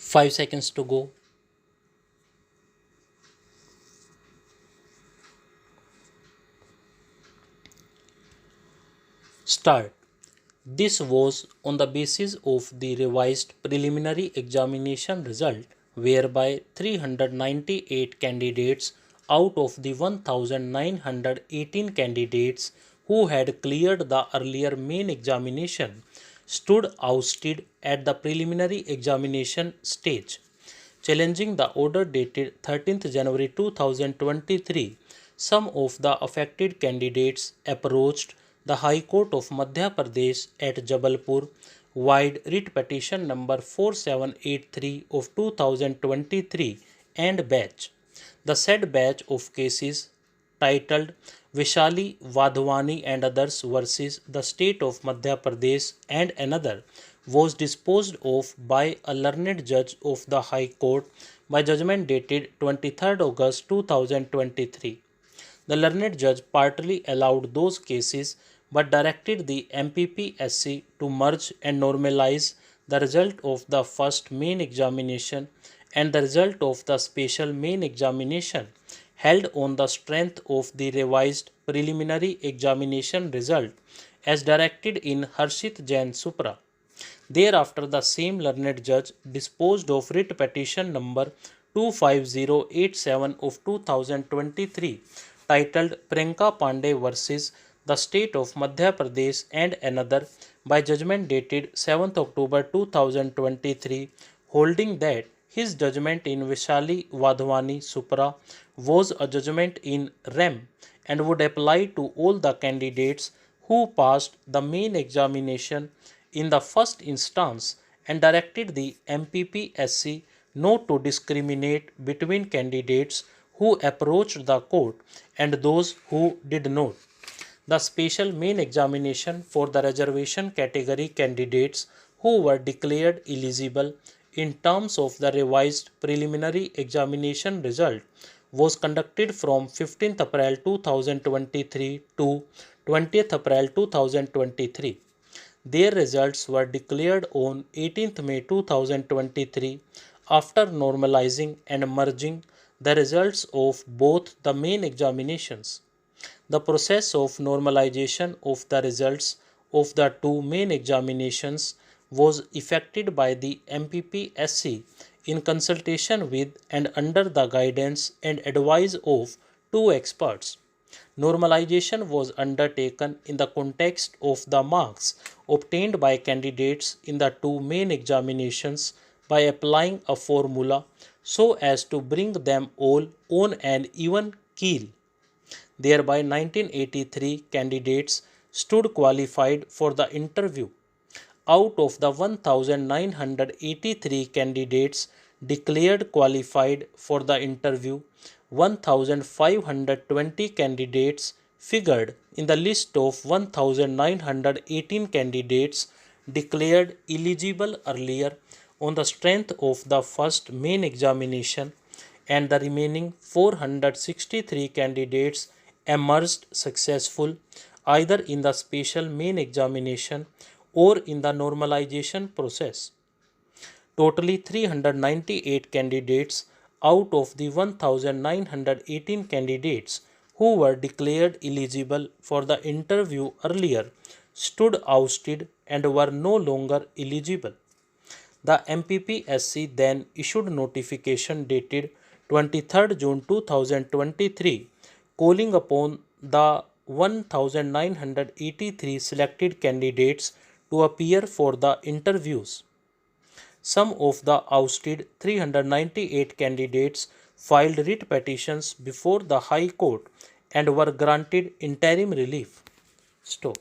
5 seconds to go. Start. This was on the basis of the revised preliminary examination result, whereby 398 candidates out of the 1918 candidates who had cleared the earlier main examination stood ousted at the preliminary examination stage. Challenging the order dated 13th January 2023, some of the affected candidates approached the High Court of Madhya Pradesh at Jabalpur, wide writ petition number 4783 of 2023 and batch. The said batch of cases titled Vishali Wadhwani and others versus the state of Madhya Pradesh and another was disposed of by a learned judge of the High Court by judgment dated 23rd August 2023. The learned judge partly allowed those cases but directed the MPPSC to merge and normalize the result of the first main examination and the result of the special main examination held on the strength of the revised preliminary examination result as directed in Harshit Jain Supra. Thereafter, the same learned judge disposed of writ petition number 25087 of 2023 titled Priyanka Pandey versus the state of Madhya Pradesh and another by judgment dated 7th October 2023, holding that his judgment in Vishali Wadhwani Supra was a judgment in rem and would apply to all the candidates who passed the main examination in the first instance and directed the MPPSC not to discriminate between candidates who approached the court and those who did not. The special main examination for the reservation category candidates who were declared eligible in terms of the revised preliminary examination result was conducted from 15th April 2023 to 20th April 2023. Their results were declared on 18th May 2023 after normalizing and merging the results of both the main examinations. The process of normalization of the results of the two main examinations was effected by the MPPSC in consultation with and under the guidance and advice of two experts. Normalization was undertaken in the context of the marks obtained by candidates in the two main examinations by applying a formula so as to bring them all on an even keel. Thereby 1983 candidates stood qualified for the interview. Out of the 1983 candidates declared qualified for the interview, 1520 candidates figured in the list of 1918 candidates declared eligible earlier on the strength of the first main examination, and the remaining 463 candidates emerged successful either in the special main examination or in the normalization process. Totally 398 candidates out of the 1918 candidates who were declared eligible for the interview earlier stood ousted and were no longer eligible. The MPPSC then issued notification dated 23rd June 2023 calling upon the 1983 selected candidates to appear for the interviews. Some of the ousted 398 candidates filed writ petitions before the High Court and were granted interim relief. Stop.